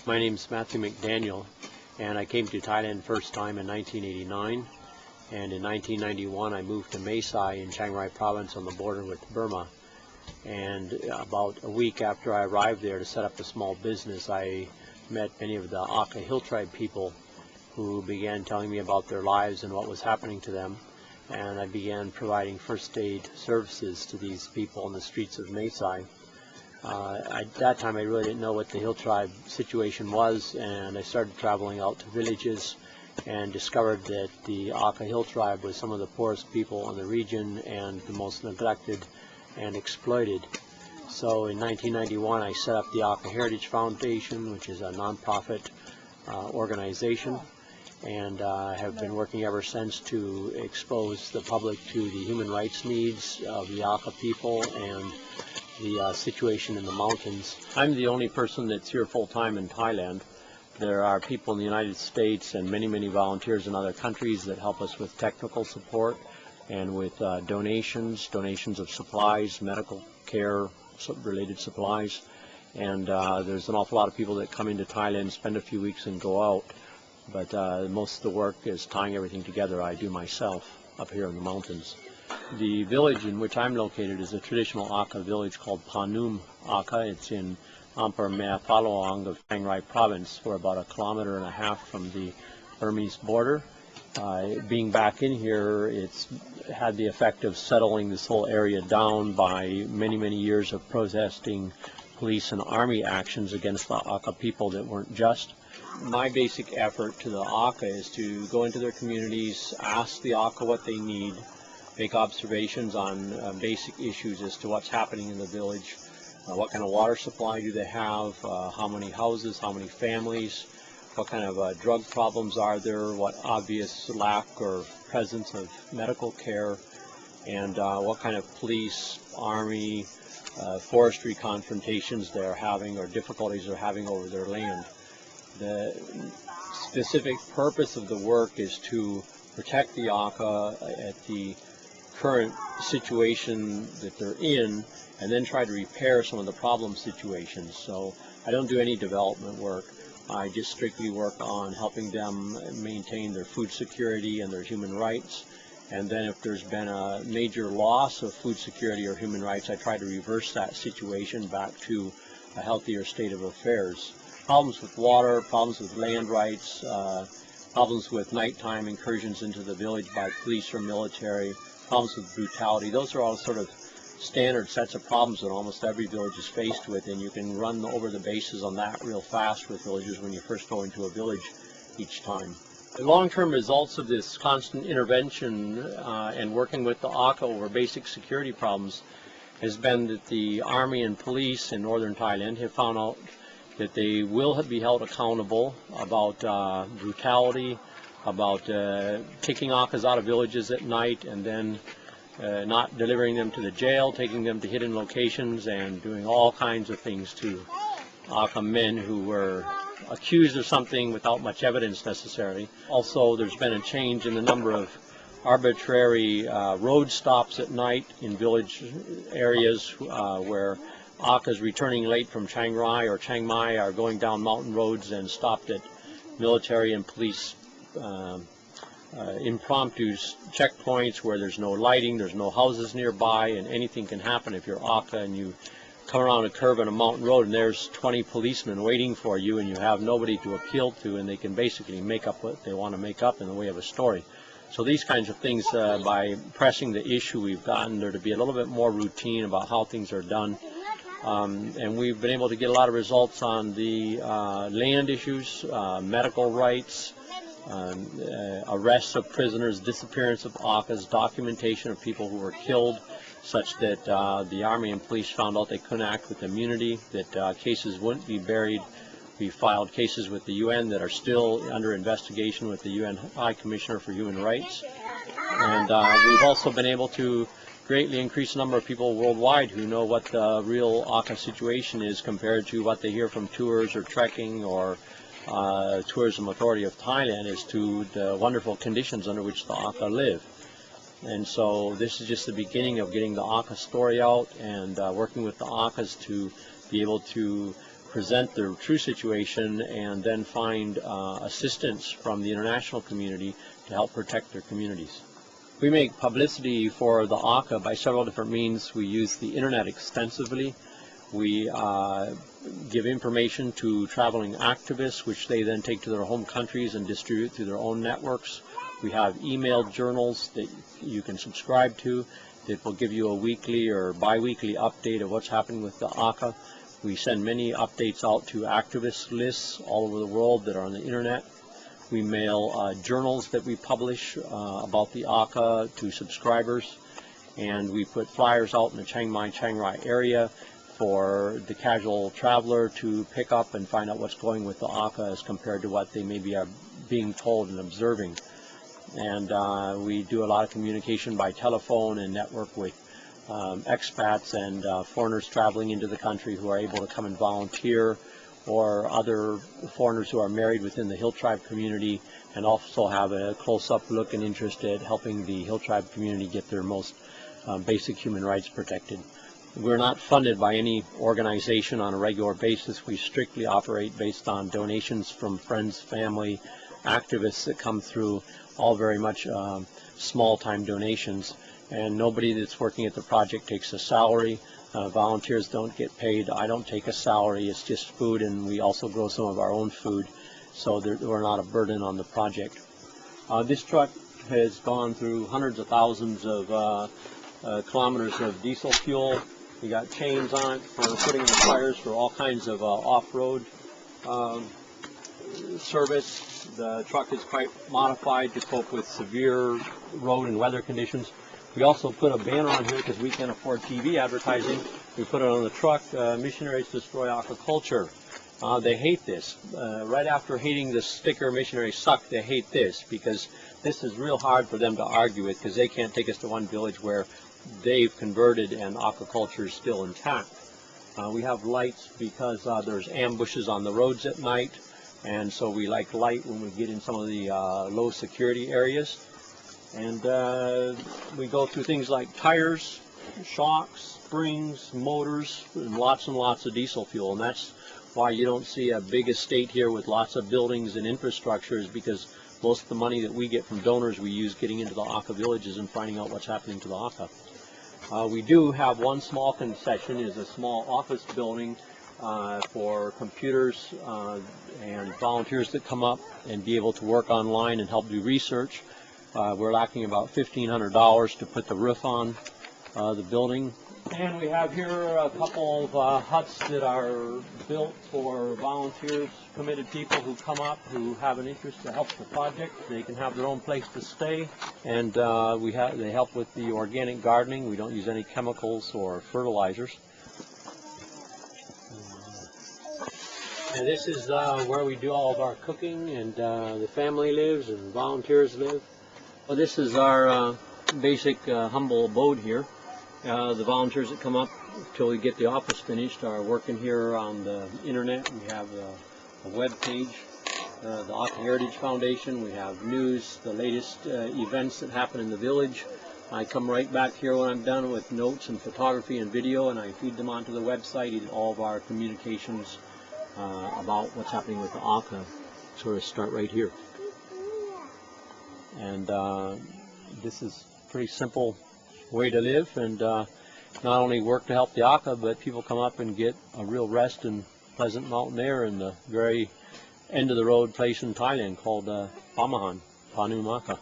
My name's Matthew McDaniel, and I came to Thailand first time in 1989, and in 1991 I moved to Mae Sai in Chiang Rai province on the border with Burma. And about a week after I arrived there to set up a small business, I met many of the Aka Hill Tribe people who began telling me about their lives and what was happening to them. And I began providing first aid services to these people on the streets of Mae Sai. At that time I really didn't know what the Hill Tribe situation was, and I started traveling out to villages and discovered that the Aka Hill Tribe was some of the poorest people in the region and the most neglected and exploited. So in 1991 I set up the Aka Heritage Foundation, which is a non-profit organization, and have been working ever since to expose the public to the human rights needs of the Aka people and the situation in the mountains. I'm the only person that's here full-time in Thailand. There are people in the United States and many volunteers in other countries that help us with technical support and with donations of supplies, medical care related supplies. And there's an awful lot of people that come into Thailand, spend a few weeks and go out. But most of the work is tying everything together. I do myself up here in the mountains. The village in which I'm located is a traditional Aka village called Panum Aka. It's in Ampar Mea Phalawang of Chiang Rai province. We're about 1.5 kilometers from the Burmese border. Being back in here, it's had the effect of settling this whole area down by many years of protesting police and army actions against the Aka people that weren't just. My basic effort to the Aka is to go into their communities, ask the Aka what they need, make observations on basic issues as to what's happening in the village, what kind of water supply do they have, how many houses, how many families, what kind of drug problems are there, what obvious lack or presence of medical care, and what kind of police, army, forestry confrontations they're having or difficulties they're having over their land. The specific purpose of the work is to protect the Aka at the current situation that they're in, and then try to repair some of the problem situations. So I don't do any development work. I just strictly work on helping them maintain their food security and their human rights. And then if there's been a major loss of food security or human rights, I try to reverse that situation back to a healthier state of affairs. Problems with water, problems with land rights, problems with nighttime incursions into the village by police or military, problems with brutality. Those are all sort of standard sets of problems that almost every village is faced with, and you can run over the bases on that real fast with villagers when you first go into a village each time. The long-term results of this constant intervention and working with the Aka over basic security problems has been that the army and police in northern Thailand have found out that they will be held accountable about brutality, about taking Akas out of villages at night and then not delivering them to the jail, taking them to hidden locations, and doing all kinds of things to Aka men who were accused of something without much evidence necessarily. Also, there's been a change in the number of arbitrary road stops at night in village areas where Akas returning late from Chiang Rai or Chiang Mai are going down mountain roads and stopped at military and police impromptu checkpoints where there's no lighting, there's no houses nearby, and anything can happen if you're Aka and you come around a curve on a mountain road and there's 20 policemen waiting for you and you have nobody to appeal to, and they can basically make up what they want to make up in the way of a story. So these kinds of things, by pressing the issue, we've gotten there to be a little bit more routine about how things are done. And we've been able to get a lot of results on the land issues, medical rights, arrests of prisoners, disappearance of Akas, documentation of people who were killed, such that the Army and police found out they couldn't act with immunity, that cases wouldn't be buried. We filed cases with the UN that are still under investigation with the UN High Commissioner for Human Rights. And we've also been able to greatly increase the number of people worldwide who know what the real Aka situation is compared to what they hear from tours or trekking or Tourism Authority of Thailand as to the wonderful conditions under which the Aka live. And so this is just the beginning of getting the Aka story out and working with the Akas to be able to present their true situation and then find assistance from the international community to help protect their communities. We make publicity for the ACA by several different means. We use the internet extensively. We give information to traveling activists, which they then take to their home countries and distribute through their own networks. We have emailed journals that you can subscribe to that will give you a weekly or bi-weekly update of what's happening with the ACA. We send many updates out to activist lists all over the world that are on the internet. We mail journals that we publish about the ACA to subscribers, and we put flyers out in the Chiang Mai, Chiang Rai area for the casual traveler to pick up and find out what's going with the ACA as compared to what they maybe are being told and observing. And we do a lot of communication by telephone and network with expats and foreigners traveling into the country who are able to come and volunteer, or other foreigners who are married within the Hill Tribe community and also have a close-up look and interest at helping the Hill Tribe community get their most basic human rights protected. We're not funded by any organization on a regular basis. We strictly operate based on donations from friends, family, activists that come through, all very much small-time donations. And nobody that's working at the project takes a salary. Volunteers don't get paid. I don't take a salary. It's just food, and we also grow some of our own food, so we're not a burden on the project. This truck has gone through hundreds of thousands of kilometers of diesel fuel. We got chains on it for putting in the tires for all kinds of off-road service. The truck is quite modified to cope with severe road and weather conditions. We also put a banner on here because we can't afford TV advertising. We put it on the truck, Missionaries Destroy Aquaculture. They hate this. Right after hating the sticker, Missionaries Suck, they hate this because this is real hard for them to argue with, because they can't take us to one village where they've converted and aquaculture is still intact. We have lights because there's ambushes on the roads at night, and so we like light when we get in some of the low security areas. And we go through things like tires, shocks, springs, motors, and lots of diesel fuel. And that's why you don't see a big estate here with lots of buildings and infrastructure, is because most of the money that we get from donors we use getting into the ACA villages and finding out what's happening to the ACA. We do have one small concession, is a small office building for computers and volunteers that come up and be able to work online and help do research. We're lacking about $1,500 to put the roof on the building. And we have here a couple of huts that are built for volunteers, committed people who come up who have an interest to help the project. They can have their own place to stay, and they help with the organic gardening. We don't use any chemicals or fertilizers. And this is where we do all of our cooking, and the family lives and volunteers live. Well, this is our basic humble abode here. The volunteers that come up until we get the office finished are working here on the internet. We have a web page, the ACA Heritage Foundation. We have news, the latest events that happen in the village. I come right back here when I'm done with notes and photography and video, and I feed them onto the website. All of our communications about what's happening with the ACA sort of start right here. And this is a pretty simple way to live, and not only work to help the ACA, but people come up and get a real rest and pleasant mountain air in the very end of the road place in Thailand called Pamahan, Panu Maka.